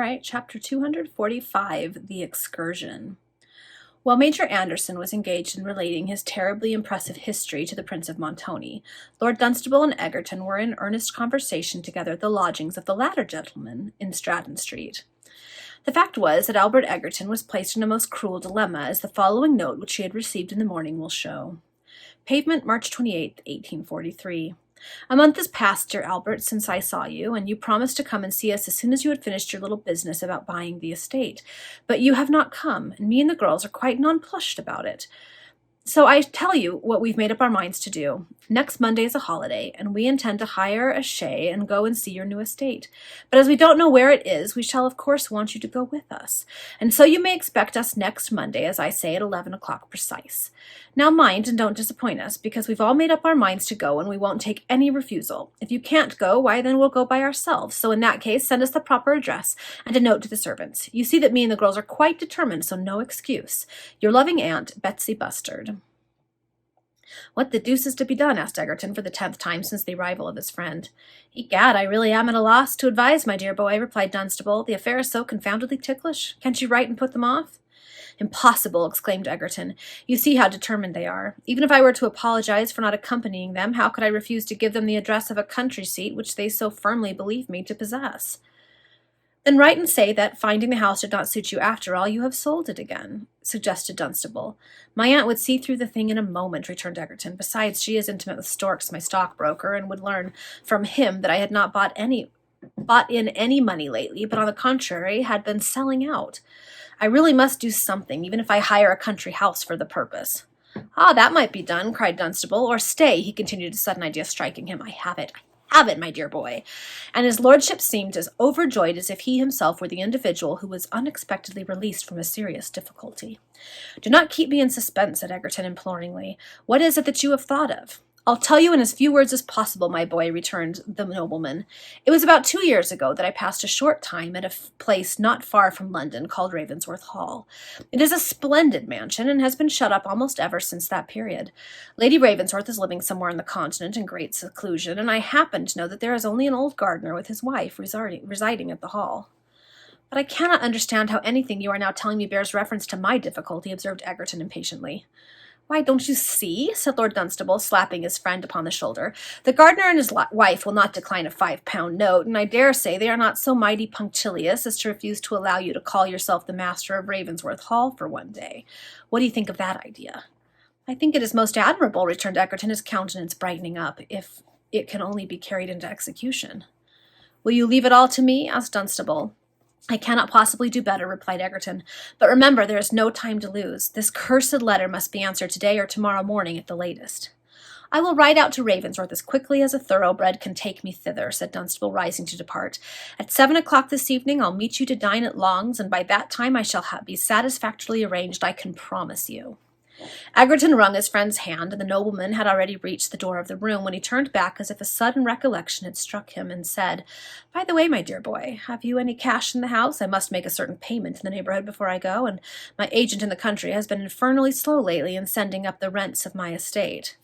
right, chapter 245, The Excursion. While Major Anderson was engaged in relating his terribly impressive history to the Prince of Montoni, Lord Dunstable and Egerton were in earnest conversation together at the lodgings of the latter gentleman in Stratton Street. The fact was that Albert Egerton was placed in a most cruel dilemma, as the following note which he had received in the morning will show. Pavement, March 28, 1843. A month has passed, dear Albert, since I saw you, and you promised to come and see us as soon as you had finished your little business about buying the estate. But you have not come, and me and the girls are quite nonplussed about it. So I tell you what we've made up our minds to do. Next Monday is a holiday, and we intend to hire a shay and go and see your new estate. But as we don't know where it is, we shall of course want you to go with us. And so you may expect us next Monday, as I say, at 11 o'clock precise. Now mind and don't disappoint us, because we've all made up our minds to go, and we won't take any refusal. If you can't go, why then we'll go by ourselves. So in that case, send us the proper address and a note to the servants. You see that me and the girls are quite determined, so no excuse. Your loving aunt, Betsy Bustard. What the deuce is to be done? Asked Egerton for the 10th time since the arrival of his friend. Egad, I really am at a loss to advise, my dear boy, replied Dunstable. The affair is so confoundedly ticklish. Can't you write and put them off? Impossible, exclaimed Egerton. You see how determined they are. Even if I were to apologize for not accompanying them, how could I refuse to give them the address of a country seat which they so firmly believe me to possess? Then write and say that, finding the house did not suit you after all, you have sold it again, suggested Dunstable. My aunt would see through the thing in a moment, returned Egerton. Besides, she is intimate with Storks, my stockbroker, and would learn from him that I had not bought in any money lately, but on the contrary had been selling out. I really must do something, even if I hire a country house for the purpose. Ah, that might be done, cried Dunstable. Or stay, he continued, a sudden idea striking him. I have it, my dear boy. And his lordship seemed as overjoyed as if he himself were the individual who was unexpectedly released from a serious difficulty. Do not keep me in suspense, said Egerton imploringly. What is it that you have thought of? I'll tell you in as few words as possible, my boy, returned the nobleman. It was about 2 years ago that I passed a short time at a place not far from London called Ravensworth Hall. It is a splendid mansion, and has been shut up almost ever since that period. Lady Ravensworth is living somewhere on the continent in great seclusion, and I happen to know that there is only an old gardener with his wife residing at the Hall. But I cannot understand how anything you are now telling me bears reference to my difficulty, observed Egerton impatiently. Why, don't you see, said Lord Dunstable, slapping his friend upon the shoulder, the gardener and his wife will not decline a £5 note, and I dare say they are not so mighty punctilious as to refuse to allow you to call yourself the master of Ravensworth Hall for one day. What do you think of that idea? I think it is most admirable, returned Egerton, his countenance brightening up, if it can only be carried into execution. Will you leave it all to me? Asked Dunstable. I cannot possibly do better, replied Egerton. But remember, there is no time to lose. This cursed letter must be answered today or tomorrow morning at the latest. I will ride out to Ravensworth as quickly as a thoroughbred can take me thither, said Dunstable, rising to depart. At 7 o'clock this evening I'll meet you to dine at Long's, and by that time I shall be satisfactorily arranged, I can promise you. Egerton wrung his friend's hand, and the nobleman had already reached the door of the room when he turned back as if a sudden recollection had struck him, and said, By the way, my dear boy, have you any cash in the house? I must make a certain payment in the neighborhood before I go, and my agent in the country has been infernally slow lately in sending up the rents of my estate.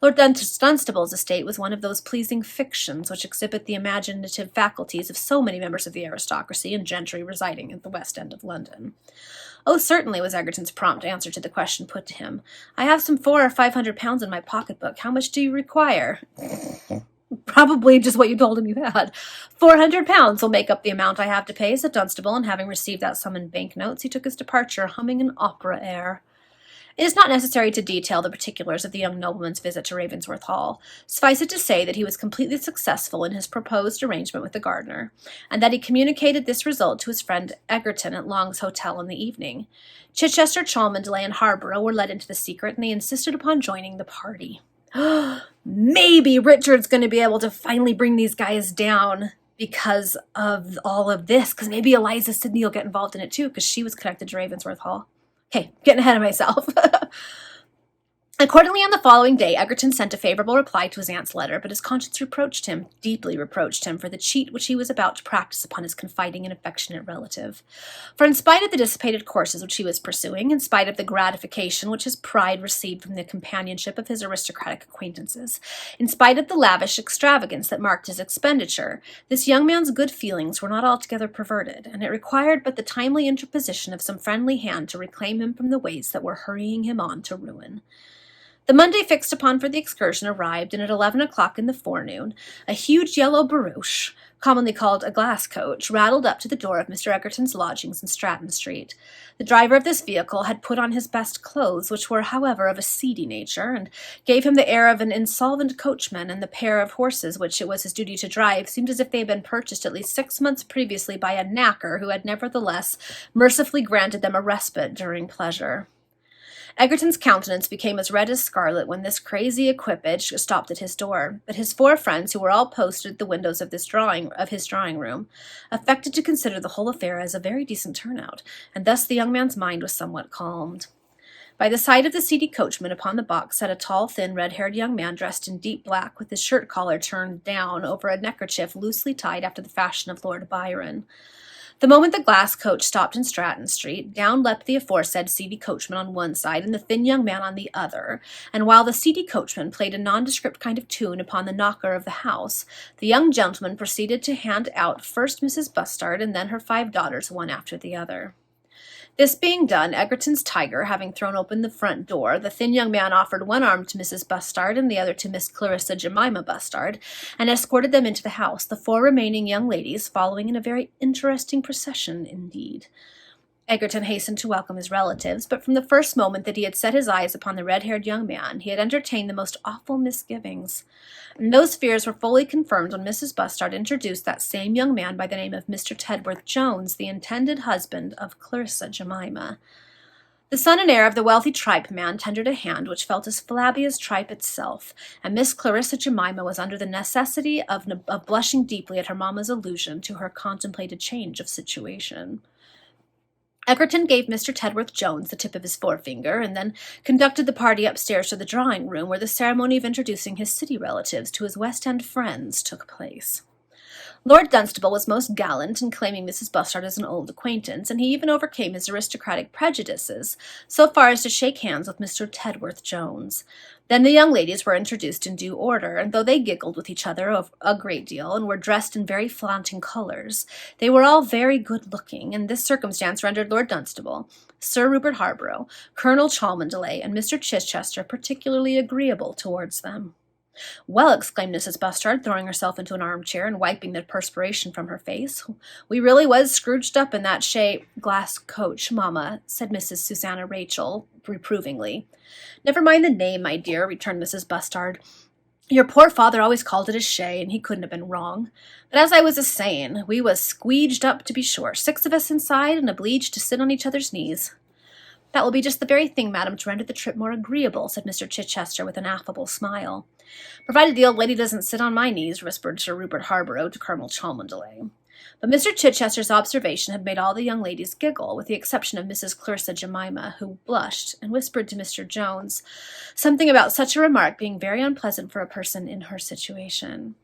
Lord Dunstable's estate was one of those pleasing fictions which exhibit the imaginative faculties of so many members of the aristocracy and gentry residing at the West End of London. Oh, certainly, was Egerton's prompt answer to the question put to him. I have some £400 or £500 in my pocketbook. How much do you require? Probably just what you told him you had. £400 will make up the amount I have to pay, said Dunstable, and having received that sum in banknotes, he took his departure, humming an opera air. It is not necessary to detail the particulars of the young nobleman's visit to Ravensworth Hall. Suffice it to say that he was completely successful in his proposed arrangement with the gardener, and that he communicated this result to his friend Egerton at Long's Hotel in the evening. Chichester, Cholmondeley, and Harborough were let into the secret, and they insisted upon joining the party. Maybe Richard's going to be able to finally bring these guys down because of all of this, because maybe Eliza Sidney will get involved in it too, because she was connected to Ravensworth Hall. Okay, getting ahead of myself. Accordingly, on the following day, Egerton sent a favourable reply to his aunt's letter, but his conscience deeply reproached him, for the cheat which he was about to practise upon his confiding and affectionate relative. For in spite of the dissipated courses which he was pursuing, in spite of the gratification which his pride received from the companionship of his aristocratic acquaintances, in spite of the lavish extravagance that marked his expenditure, this young man's good feelings were not altogether perverted, and it required but the timely interposition of some friendly hand to reclaim him from the ways that were hurrying him on to ruin. The Monday fixed upon for the excursion arrived, and at 11 o'clock in the forenoon, a huge yellow barouche, commonly called a glass coach, rattled up to the door of Mr. Egerton's lodgings in Stratton Street. The driver of this vehicle had put on his best clothes, which were, however, of a seedy nature, and gave him the air of an insolvent coachman, and the pair of horses which it was his duty to drive seemed as if they had been purchased at least 6 months previously by a knacker who had nevertheless mercifully granted them a respite during pleasure. Egerton's countenance became as red as scarlet when this crazy equipage stopped at his door, but his 4 friends, who were all posted at the windows of his drawing room, affected to consider the whole affair as a very decent turnout, and thus the young man's mind was somewhat calmed. By the side of the seedy coachman upon the box sat a tall, thin, red-haired young man dressed in deep black, with his shirt collar turned down over a neckerchief loosely tied after the fashion of Lord Byron. The moment the glass coach stopped in Stratton Street, down leapt the aforesaid seedy coachman on one side and the thin young man on the other, and while the seedy coachman played a nondescript kind of tune upon the knocker of the house, the young gentleman proceeded to hand out first Mrs. Bustard and then her 5 daughters, one after the other. This being done, Egerton's tiger having thrown open the front door, the thin young man offered one arm to Mrs. Bustard and the other to Miss Clarissa Jemima Bustard, and escorted them into the house, the 4 remaining young ladies following in a very interesting procession indeed. Egerton hastened to welcome his relatives, but from the first moment that he had set his eyes upon the red-haired young man, he had entertained the most awful misgivings. And those fears were fully confirmed when Mrs. Bustard introduced that same young man by the name of Mr. Tedworth Jones, the intended husband of Clarissa Jemima. The son and heir of the wealthy tripe man tendered a hand which felt as flabby as tripe itself, and Miss Clarissa Jemima was under the necessity of blushing deeply at her mamma's allusion to her contemplated change of situation. Egerton gave Mr. Tedworth Jones the tip of his forefinger, and then conducted the party upstairs to the drawing-room, where the ceremony of introducing his city relatives to his West End friends took place. Lord Dunstable was most gallant in claiming Mrs. Bustard as an old acquaintance, and he even overcame his aristocratic prejudices so far as to shake hands with Mr. Tedworth Jones. Then the young ladies were introduced in due order, and though they giggled with each other a great deal, and were dressed in very flaunting colours, they were all very good-looking, and this circumstance rendered Lord Dunstable, Sir Rupert Harborough, Colonel Cholmondeley, and Mr. Chichester particularly agreeable towards them. "Well," exclaimed Mrs. Bustard, throwing herself into an armchair and wiping the perspiration from her face, "we really was scrooged up in that glass coach, mamma," said Mrs. Susanna Rachel reprovingly. "Never mind the name, my dear," returned Mrs. Bustard. "Your poor father always called it a shay, and he couldn't have been wrong. But as I was a-saying, we was squeeged up to be sure, 6 of us inside, and obleeged to sit on each other's knees." "That will be just the very thing, madam, to render the trip more agreeable," said Mr. Chichester with an affable smile. "Provided the old lady doesn't sit on my knees," whispered Sir Rupert Harborough to Colonel Cholmondeley. But Mr. Chichester's observation had made all the young ladies giggle, with the exception of Mrs. Clarissa Jemima, who blushed and whispered to Mr. Jones something about such a remark being very unpleasant for a person in her situation.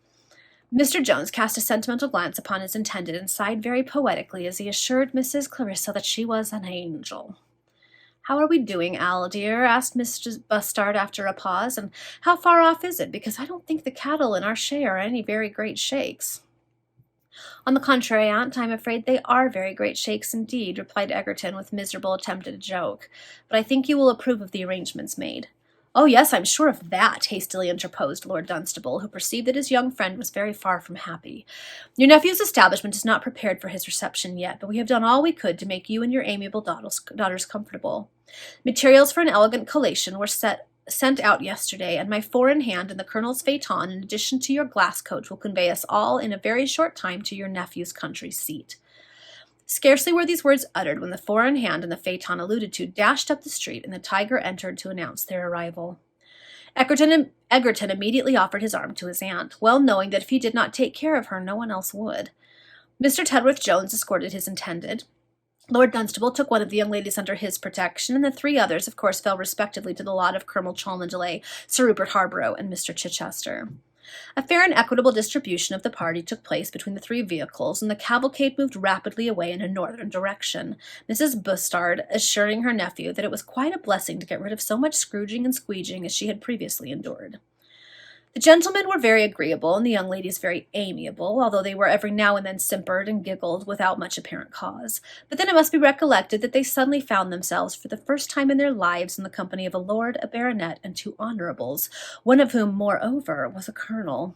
Mr. Jones cast a sentimental glance upon his intended and sighed very poetically as he assured Mrs. Clarissa that she was an angel. "How are we doing, Al, dear?" asked Mr. Bustard after a pause, "and how far off is it? Because I don't think the cattle in our shay are any very great shakes." "On the contrary, aunt, I am afraid they are very great shakes indeed," replied Egerton with miserable attempt at a joke. "But I think you will approve of the arrangements made." "Oh, yes, I'm sure of that," hastily interposed Lord Dunstable, who perceived that his young friend was very far from happy. "Your nephew's establishment is not prepared for his reception yet, but we have done all we could to make you and your amiable daughters comfortable. Materials for an elegant collation were sent out yesterday, and my 4 in hand and the Colonel's phaeton, in addition to your glass coach, will convey us all in a very short time to your nephew's country seat." Scarcely were these words uttered when the 4 in hand and the phaeton alluded to dashed up the street, and the tiger entered to announce their arrival. Egerton immediately offered his arm to his aunt, well knowing that if he did not take care of her, no one else would. Mr. Tedworth Jones escorted his intended, Lord Dunstable took one of the young ladies under his protection, and the three others, of course, fell respectively to the lot of Colonel Cholmondeley, Sir Rupert Harborough, and Mr. Chichester. A fair and equitable distribution of the party took place between the three vehicles, and the cavalcade moved rapidly away in a northern direction, Mrs. Bustard assuring her nephew that it was quite a blessing to get rid of so much scrooging and squeeging as she had previously endured. The gentlemen were very agreeable, and the young ladies very amiable, although they were every now and then simpered and giggled without much apparent cause. But then it must be recollected that they suddenly found themselves for the first time in their lives in the company of a lord, a baronet, and two honourables, one of whom, moreover, was a colonel.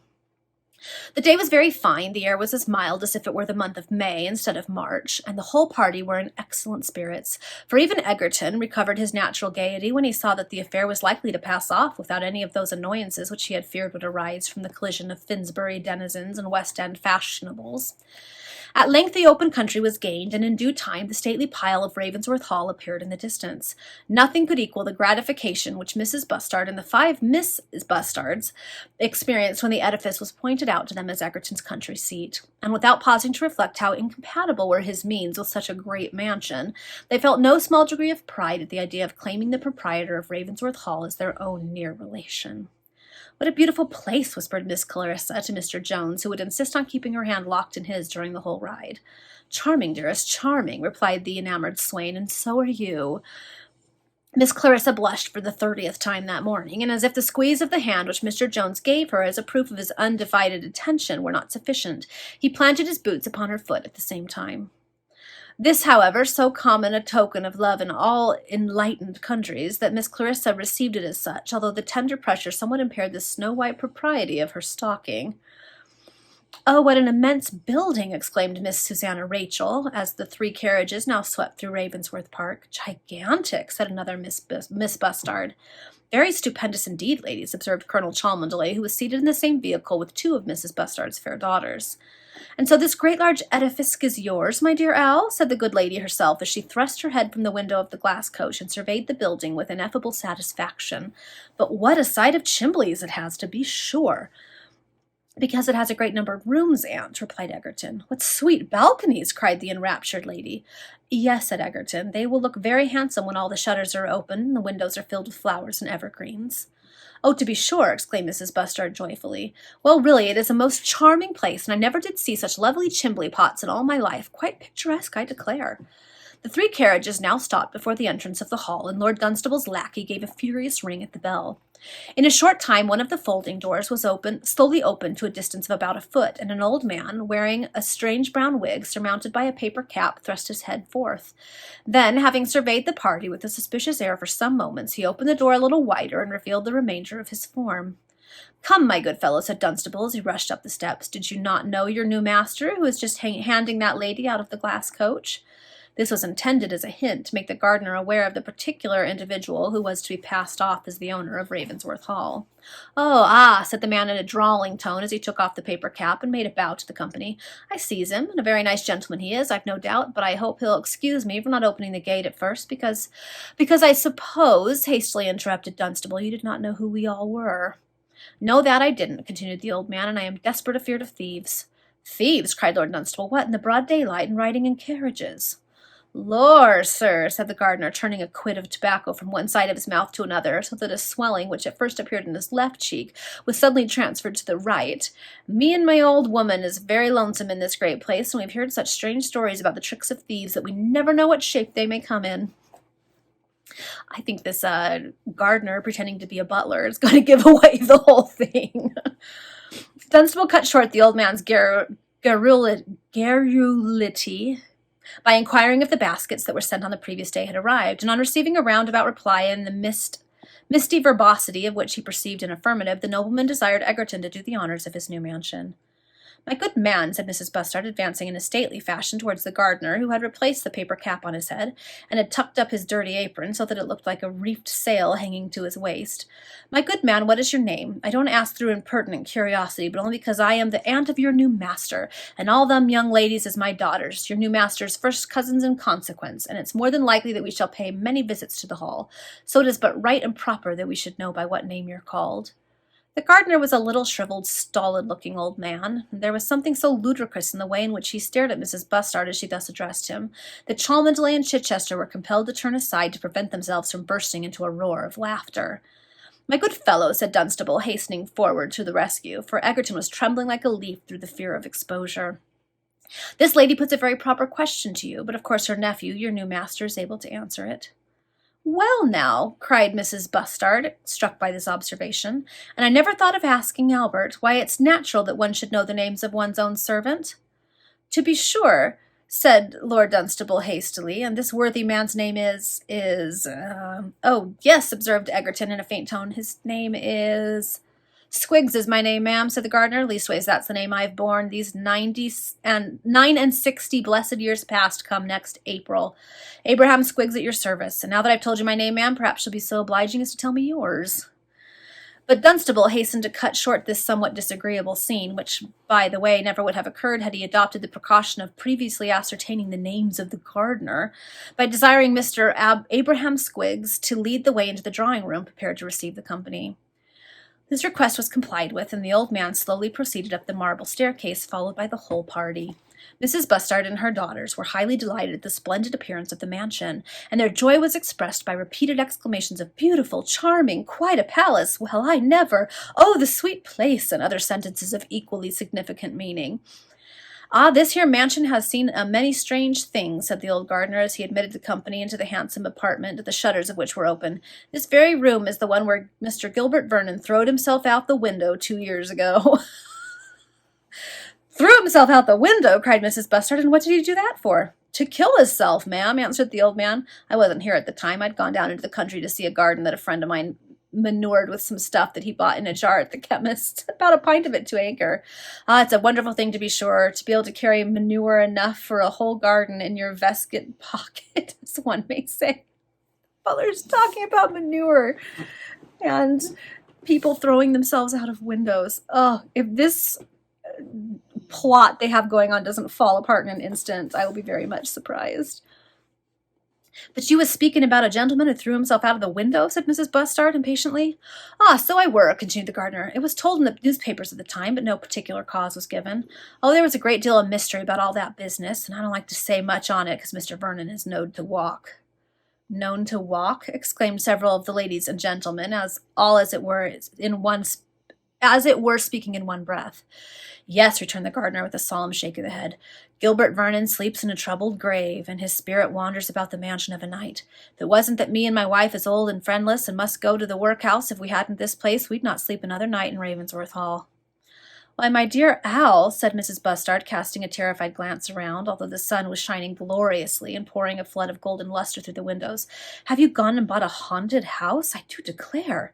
The day was very fine, the air was as mild as if it were the month of May instead of March, and the whole party were in excellent spirits, for even Egerton recovered his natural gaiety when he saw that the affair was likely to pass off without any of those annoyances which he had feared would arise from the collision of Finsbury denizens and West End fashionables. At length the open country was gained, and in due time the stately pile of Ravensworth Hall appeared in the distance. Nothing could equal the gratification which Mrs. Bustard and the 5 Miss Bustards experienced when the edifice was pointed out to them as Egerton's country seat, and without pausing to reflect how incompatible were his means with such a great mansion, they felt no small degree of pride at the idea of claiming the proprietor of Ravensworth Hall as their own near relation. "What a beautiful place," whispered Miss Clarissa to Mr. Jones, who would insist on keeping her hand locked in his during the whole ride. "Charming, dearest, charming," replied the enamoured swain, "and so are you." Miss Clarissa blushed for the 30th time that morning, and as if the squeeze of the hand which Mr. Jones gave her as a proof of his undivided attention were not sufficient, he planted his boots upon her foot at the same time. This, however, so common a token of love in all enlightened countries, that Miss Clarissa received it as such, although the tender pressure somewhat impaired the snow-white propriety of her stocking. "Oh, what an immense building!" exclaimed Miss Susanna Rachel, as the 3 carriages now swept through Ravensworth Park. "Gigantic," said another Miss Bustard. "Very stupendous indeed, ladies," observed Colonel Cholmondeley, who was seated in the same vehicle with 2 of Mrs. Bustard's fair daughters. "And so this great large edifice is yours, my dear Al?" said the good lady herself, as she thrust her head from the window of the glass coach and surveyed the building with ineffable satisfaction. "But what a sight of chimblies it has, to be sure!" "Because it has a great number of rooms, aunt," replied Egerton. "What sweet balconies!" cried the enraptured lady. "Yes," said Egerton, "they will look very handsome when all the shutters are open and the windows are filled with flowers and evergreens." "Oh, to be sure!" exclaimed Mrs. Bustard joyfully. "Well, really, it is a most charming place, and I never did see such lovely chimbley pots in all my life. Quite picturesque, I declare." The 3 carriages now stopped before the entrance of the hall, and Lord Dunstable's lackey gave a furious ring at the bell. In a short time one of the folding doors was slowly opened to a distance of about a foot, and an old man, wearing a strange brown wig surmounted by a paper cap, thrust his head forth. Then, having surveyed the party with a suspicious air for some moments, he opened the door a little wider and revealed the remainder of his form. "Come, my good fellow," said Dunstable, as he rushed up the steps, "did you not know your new master, who is just handing that lady out of the glass coach?" This was intended as a hint to make the gardener aware of the particular individual who was to be passed off as the owner of Ravensworth Hall. "Oh, ah," said the man in a drawling tone as he took off the paper cap and made a bow to the company. "I sees him, and a very nice gentleman he is, I've no doubt, but I hope he'll excuse me for not opening the gate at first, because I suppose," hastily interrupted Dunstable, "you did not know who we all were." "No, that I didn't," continued the old man, "and I am desperate afeard of thieves." "Thieves!" cried Lord Dunstable. "What, in the broad daylight, and riding in carriages?" "Lor, sir," said the gardener, turning a quid of tobacco from one side of his mouth to another, so that a swelling, which at first appeared in his left cheek, was suddenly transferred to the right, "me and my old woman is very lonesome in this great place, and we've heard such strange stories about the tricks of thieves that we never know what shape they may come in." I think this gardener pretending to be a butler is going to give away the whole thing. Dunstable cut short the old man's garrulity by inquiring if the baskets that were sent on the previous day had arrived, and on receiving a roundabout reply in the misty verbosity of which he perceived an affirmative, the nobleman desired Egerton to do the honours of his new mansion. "My good man," said Mrs. Bustard, advancing in a stately fashion towards the gardener, who had replaced the paper cap on his head, and had tucked up his dirty apron so that it looked like a reefed sail hanging to his waist. "My good man, what is your name? I don't ask through impertinent curiosity, but only because I am the aunt of your new master, and all them young ladies is my daughters, your new master's first cousins in consequence, and it's more than likely that we shall pay many visits to the hall, so it is but right and proper that we should know by what name you're called." The gardener was a little shriveled, stolid-looking old man, and there was something so ludicrous in the way in which he stared at Mrs. Bustard as she thus addressed him, that Cholmondeley and Chichester were compelled to turn aside to prevent themselves from bursting into a roar of laughter. "My good fellow," said Dunstable, hastening forward to the rescue, for Egerton was trembling like a leaf through the fear of exposure. "This lady puts a very proper question to you, but of course her nephew, your new master, is able to answer it." "Well, now," cried Mrs. Bustard, struck by this observation, "and I never thought of asking Albert, why it's natural that one should know the names of one's own servant?" "To be sure," said Lord Dunstable hastily, "and this worthy man's name oh, yes," observed Egerton in a faint tone, "his name is—" "Squiggs is my name, ma'am," said the gardener. "Leastways, that's the name I've borne these 69 blessed years past come next April. Abraham Squiggs at your service. And now that I've told you my name, ma'am, perhaps you'll be so obliging as to tell me yours." But Dunstable hastened to cut short this somewhat disagreeable scene, which, by the way, never would have occurred had he adopted the precaution of previously ascertaining the names of the gardener, by desiring Mr. Abraham Squiggs to lead the way into the drawing-room, prepared to receive the company. This request was complied with, and the old man slowly proceeded up the marble staircase, followed by the whole party. Mrs. Bustard and her daughters were highly delighted at the splendid appearance of the mansion, and their joy was expressed by repeated exclamations of "Beautiful! Charming! Quite a palace! Well, I never! Oh, the sweet place!" and other sentences of equally significant meaning. "Ah, this here mansion has seen a many strange things," said the old gardener as he admitted the company into the handsome apartment, the shutters of which were open. "This very room is the one where Mr. Gilbert Vernon throwed himself out the window 2 years ago." "Threw himself out the window!" cried Mrs. Bustard. "And what did he do that for?" "To kill hisself, ma'am," answered the old man. "I wasn't here at the time. I'd gone down into the country to see a garden that a friend of mine manured with some stuff that he bought in a jar at the chemist's, about a pint of it to acre. Ah, it's a wonderful thing, to be sure, to be able to carry manure enough for a whole garden in your waistcoat pocket, as one may say." Butler's talking about manure and people throwing themselves out of windows. Oh, if this plot they have going on doesn't fall apart in an instant, I will be very much surprised. "But you was speaking about a gentleman who threw himself out of the window," said Mrs. Bustard impatiently. "Ah, so I were," continued the gardener. "It was told in the newspapers at the time, but no particular cause was given. Oh, there was a great deal of mystery about all that business, and I don't like to say much on it, because Mr. Vernon is known to walk." "Known to walk?" exclaimed several of the ladies and gentlemen, as it were speaking in one breath. "Yes," returned the gardener with a solemn shake of the head. "Gilbert Vernon sleeps in a troubled grave, and his spirit wanders about the mansion of a night. If it wasn't that me and my wife is old and friendless and must go to the workhouse if we hadn't this place, we'd not sleep another night in Ravensworth Hall." "Why, my dear Al," said Mrs. Bustard, casting a terrified glance around, although the sun was shining gloriously and pouring a flood of golden lustre through the windows, "have you gone and bought a haunted house? I do declare."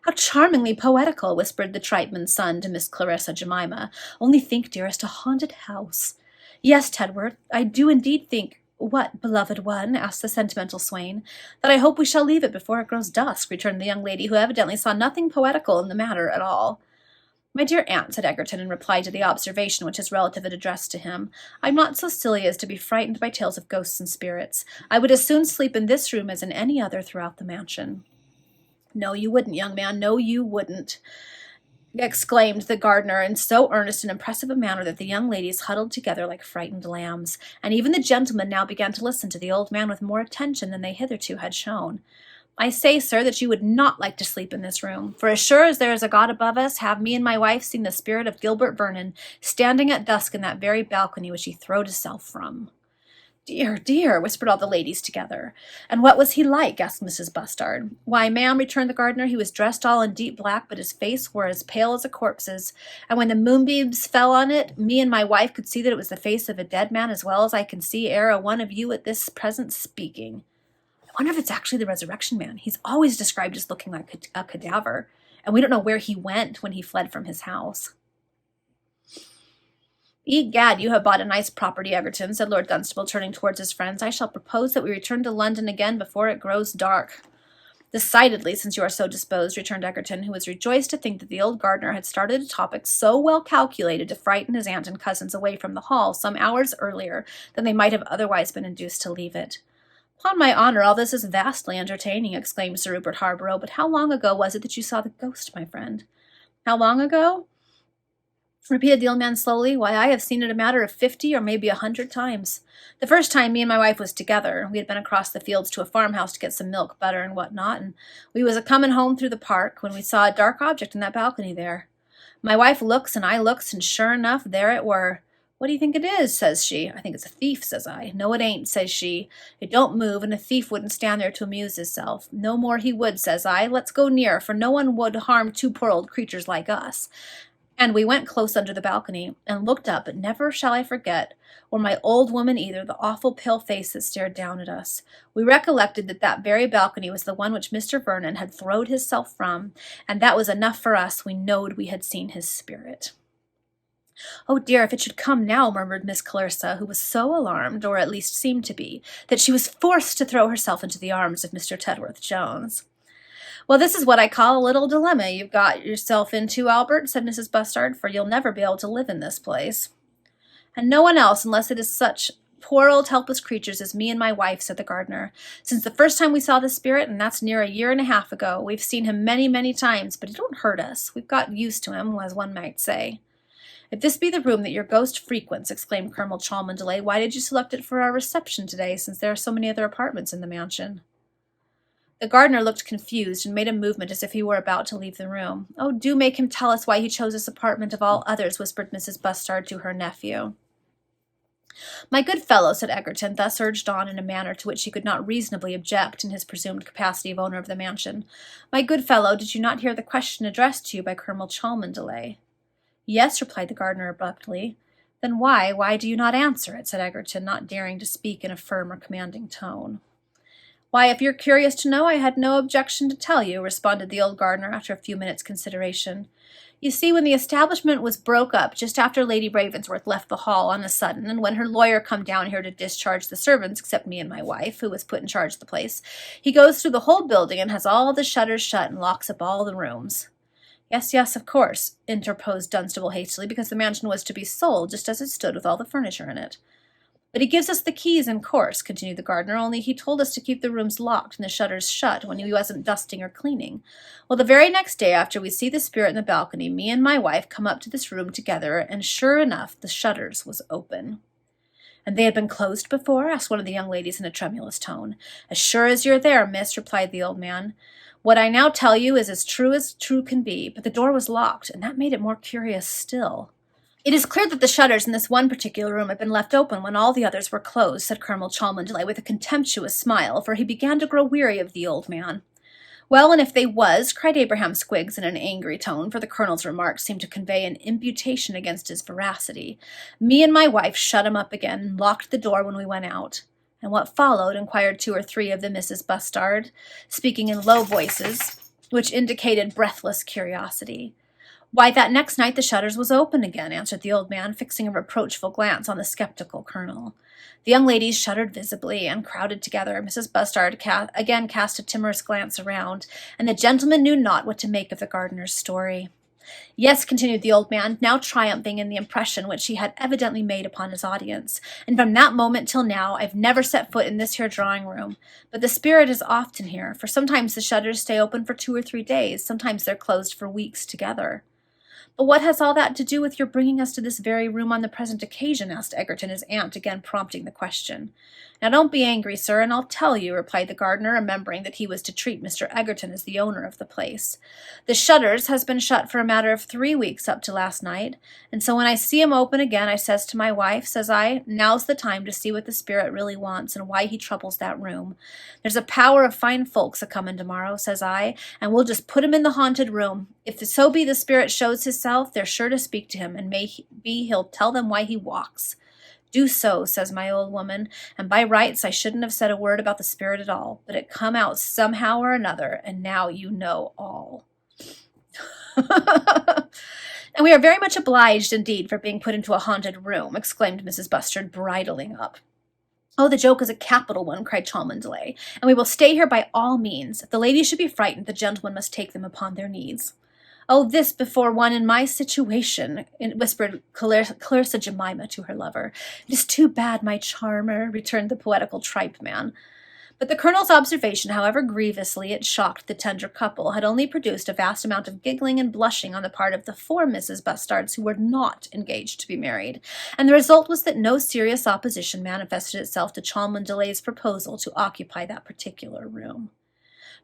"How charmingly poetical," whispered the Tripeman's son to Miss Clarissa Jemima. "Only think, dearest, a haunted house." "Yes, Tedworth, I do indeed think—" "What, beloved one?" asked the sentimental swain. "That I hope we shall leave it before it grows dusk," returned the young lady, who evidently saw nothing poetical in the matter at all. "My dear aunt," said Egerton, in reply to the observation which his relative had addressed to him, "I'm not so silly as to be frightened by tales of ghosts and spirits. I would as soon sleep in this room as in any other throughout the mansion." "No, you wouldn't, young man, no, you wouldn't," exclaimed the gardener in so earnest and impressive a manner that the young ladies huddled together like frightened lambs, and even the gentlemen now began to listen to the old man with more attention than they hitherto had shown. "I say, sir, that you would not like to sleep in this room, for as sure as there is a God above us, have me and my wife seen the spirit of Gilbert Vernon standing at dusk in that very balcony which he throwed himself from." "Dear, dear," whispered all the ladies together. "And what was he like?" asked Mrs. Bustard. "Why, ma'am," returned the gardener, "he was dressed all in deep black, but his face were as pale as a corpse's, and when the moonbeams fell on it, me and my wife could see that it was the face of a dead man as well as I can see ere a one of you at this present speaking." "I wonder if it's actually the resurrection man. He's always described as looking like a cadaver, and we don't know where he went when he fled from his house." "Egad, you have bought a nice property, Egerton," said Lord Dunstable, turning towards his friends. "I shall propose that we return to London again before it grows dark." "Decidedly, since you are so disposed," returned Egerton, who was rejoiced to think that the old gardener had started a topic so well calculated to frighten his aunt and cousins away from the hall some hours earlier than they might have otherwise been induced to leave it. "Upon my honour, all this is vastly entertaining," exclaimed Sir Rupert Harborough. "But how long ago was it that you saw the ghost, my friend?" How long ago? Repeated the old man slowly. Why, I have seen it a matter of 50 or maybe 100 times. The first time me and my wife was together. We had been across the fields to a farmhouse to get some milk, butter, and what not, and we was a-comin' home through the park when we saw a dark object in that balcony there. My wife looks and I looks, and sure enough, there it were. What do you think it is? Says she. I think it's a thief, says I. No, it ain't, says she. It don't move, and a thief wouldn't stand there to amuse hisself. No more he would, says I. Let's go near, for no one would harm two poor old creatures like us. And we went close under the balcony, and looked up, but never shall I forget, or my old woman either, the awful pale face that stared down at us. We recollected that that very balcony was the one which Mr. Vernon had throwed hisself from, and that was enough for us. We knowed we had seen his spirit. Oh dear, if it should come now, murmured Miss Clarissa, who was so alarmed, or at least seemed to be, that she was forced to throw herself into the arms of Mr. Tedworth Jones. Well, this is what I call a little dilemma you've got yourself into, Albert, said Mrs. Bustard, for you'll never be able to live in this place. And no one else, unless it is such poor old helpless creatures as me and my wife, said the gardener. Since the first time we saw the spirit, and that's near a year and a half ago, we've seen him many, many times, but he don't hurt us. We've got used to him, as one might say. If this be the room that your ghost frequents, exclaimed Colonel Cholmondeley, why did you select it for our reception today, since there are so many other apartments in the mansion? The gardener looked confused and made a movement as if he were about to leave the room. Oh, do make him tell us why he chose this apartment of all others, whispered Mrs. Bustard to her nephew. My good fellow, said Egerton, thus urged on in a manner to which he could not reasonably object in his presumed capacity of owner of the mansion. My good fellow, did you not hear the question addressed to you by Colonel Cholmondeley? Yes, replied the gardener abruptly. Then why do you not answer it? Said Egerton, not daring to speak in a firm or commanding tone. Why, if you're curious to know, I had no objection to tell you, responded the old gardener after a few minutes' consideration. You see, when the establishment was broke up just after Lady Ravensworth left the hall on a sudden, and when her lawyer come down here to discharge the servants, except me and my wife, who was put in charge of the place, he goes through the whole building and has all the shutters shut and locks up all the rooms. Yes, of course, interposed Dunstable hastily, because the mansion was to be sold just as it stood with all the furniture in it. But he gives us the keys in course, continued the gardener, only he told us to keep the rooms locked and the shutters shut when he wasn't dusting or cleaning. Well, the very next day after we see the spirit in the balcony, me and my wife come up to this room together, and sure enough, the shutters was open. And they had been closed before? Asked one of the young ladies in a tremulous tone. As sure as you're there, miss, replied the old man. What I now tell you is as true can be, but the door was locked, and that made it more curious still. It is clear that the shutters in this one particular room had been left open when all the others were closed, said Colonel Cholmondeley with a contemptuous smile, for he began to grow weary of the old man. Well, and if they was, cried Abraham Squiggs in an angry tone, for the colonel's remarks seemed to convey an imputation against his veracity. Me and my wife shut 'em up again, and locked the door when we went out. And what followed? Inquired 2 or 3 of the Misses Bustard, speaking in low voices, which indicated breathless curiosity. Why, that next night the shutters was open again, answered the old man, fixing a reproachful glance on the skeptical colonel. The young ladies shuddered visibly and crowded together. Mrs. Bustard again cast a timorous glance around, and the gentleman knew not what to make of the gardener's story. Yes, continued the old man, now triumphing in the impression which he had evidently made upon his audience, and from that moment till now I've never set foot in this here drawing-room. But the spirit is often here, for sometimes the shutters stay open for 2 or 3 days, sometimes they're closed for weeks together. But what has all that to do with your bringing us to this very room on the present occasion? Asked Egerton, his aunt again prompting the question. Now don't be angry, sir, and I'll tell you, replied the gardener, remembering that he was to treat Mr. Egerton as the owner of the place. The shutters has been shut for a matter of 3 weeks up to last night, and so when I see 'em open again, I says to my wife, says I, now's the time to see what the spirit really wants and why he troubles that room. There's a power of fine folks a-comin' tomorrow, says I, and we'll just put 'em in the haunted room. If so be the spirit shows hisself, they're sure to speak to him, and may be he'll tell them why he walks. Do so, says my old woman, and by rights I shouldn't have said a word about the spirit at all, but it come out somehow or another, and now you know all. And we are very much obliged indeed for being put into a haunted room, exclaimed Mrs. Bustard, bridling up. Oh, the joke is a capital one, cried Cholmondeley, and we will stay here by all means. If the ladies should be frightened, the gentlemen must take them upon their knees. Oh, this before one in my situation, whispered Clarissa Jemima to her lover. It is too bad, my charmer, returned the poetical tripe man. But the colonel's observation, however grievously it shocked the tender couple, had only produced a vast amount of giggling and blushing on the part of the 4 Mrs. Bustards who were not engaged to be married, and the result was that no serious opposition manifested itself to Cholmondeley's proposal to occupy that particular room.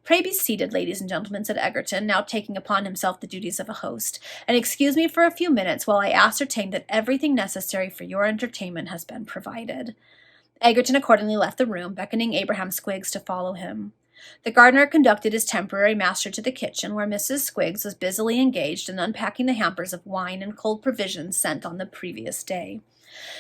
"Pray be seated, ladies and gentlemen," said Egerton, now taking upon himself the duties of a host, "and excuse me for a few minutes while I ascertain that everything necessary for your entertainment has been provided." Egerton accordingly left the room, beckoning Abraham Squiggs to follow him. The gardener conducted his temporary master to the kitchen, where Mrs. Squiggs was busily engaged in unpacking the hampers of wine and cold provisions sent on the previous day.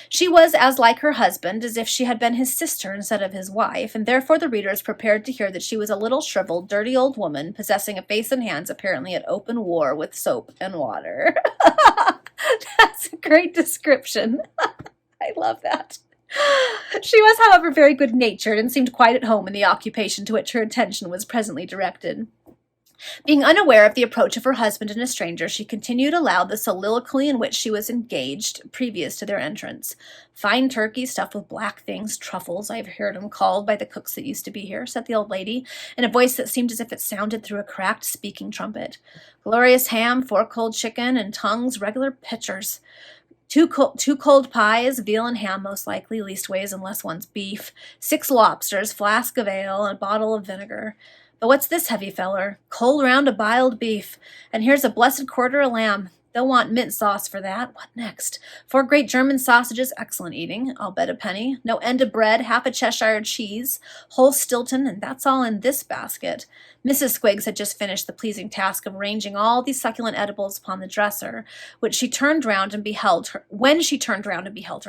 She was as like her husband as if she had been his sister instead of his wife, and therefore the reader is prepared to hear that she was a little shriveled, dirty old woman, possessing a face and hands apparently at open war with soap and water. That's a great description. I love that. She was, however, very good-natured, and seemed quite at home in the occupation to which her attention was presently directed. Being unaware of the approach of her husband and a stranger, she continued aloud the soliloquy in which she was engaged previous to their entrance. "Fine turkey stuffed with black things, truffles, I have heard them called by the cooks that used to be here," said the old lady, in a voice that seemed as if it sounded through a cracked speaking trumpet. "Glorious ham, 4 cold chicken, and tongues, regular pitchers. Two cold pies, veal and ham most likely, leastways unless one's beef, 6 lobsters, flask of ale, and a bottle of vinegar. But what's this heavy feller? Cold round of biled beef, and here's a blessed quarter of lamb. They'll want mint sauce for that. What next? 4 great German sausages, excellent eating, I'll bet a penny. No end of bread, half a Cheshire cheese, whole Stilton, and that's all in this basket." Mrs. Squiggs had just finished the pleasing task of arranging all these succulent edibles upon the dresser, when she turned round and beheld her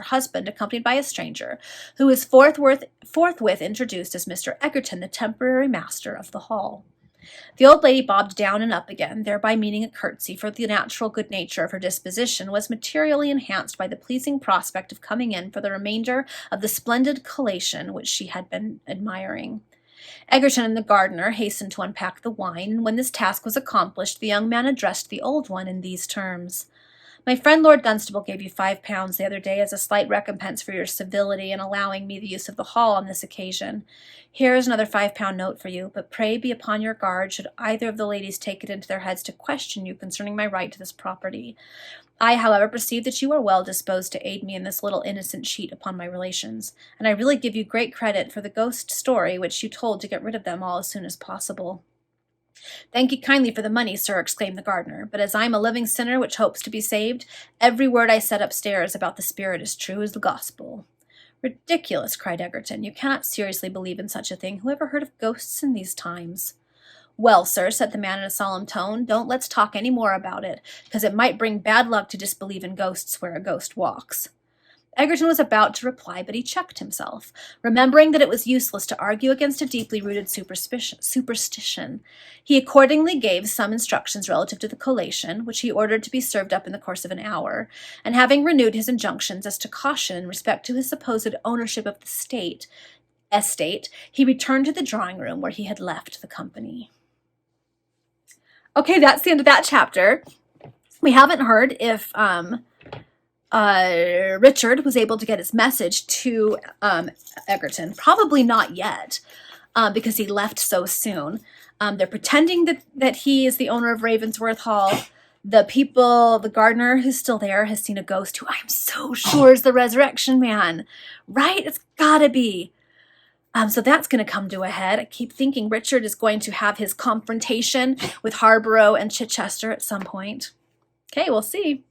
husband, accompanied by a stranger, who was forthwith introduced as Mr. Egerton, the temporary master of the hall. The old lady bobbed down and up again, thereby meaning a curtsy, for the natural good nature of her disposition was materially enhanced by the pleasing prospect of coming in for the remainder of the splendid collation which she had been admiring. Egerton and the gardener hastened to unpack the wine, and when this task was accomplished, the young man addressed the old one in these terms: "My friend Lord Dunstable gave you £5 the other day as a slight recompense for your civility in allowing me the use of the hall on this occasion. Here is another £5 note for you, but pray be upon your guard should either of the ladies take it into their heads to question you concerning my right to this property. I, however, perceive that you are well disposed to aid me in this little innocent cheat upon my relations, and I really give you great credit for the ghost story which you told to get rid of them all as soon as possible." "Thank you kindly for the money, sir," exclaimed the gardener, "but as I am a living sinner which hopes to be saved, every word I said upstairs about the spirit is true as the gospel." "Ridiculous," cried Egerton. "You cannot seriously believe in such a thing. Who ever heard of ghosts in these times?" "Well, sir," said the man in a solemn tone, "don't let's talk any more about it, because it might bring bad luck to disbelieve in ghosts where a ghost walks." Egerton was about to reply, but he checked himself, remembering that it was useless to argue against a deeply rooted superstition. He accordingly gave some instructions relative to the collation, which he ordered to be served up in the course of an hour, and having renewed his injunctions as to caution in respect to his supposed ownership of the estate, he returned to the drawing-room where he had left the company. Okay, that's the end of that chapter. We haven't heard if Richard was able to get his message to Egerton. Probably not yet, because he left so soon. They're pretending that he is the owner of Ravensworth Hall. The gardener who's still there has seen a ghost who I'm so sure is the Resurrection Man. Right? It's gotta be. So that's going to come to a head. I keep thinking Richard is going to have his confrontation with Harborough and Chichester at some point. Okay, we'll see.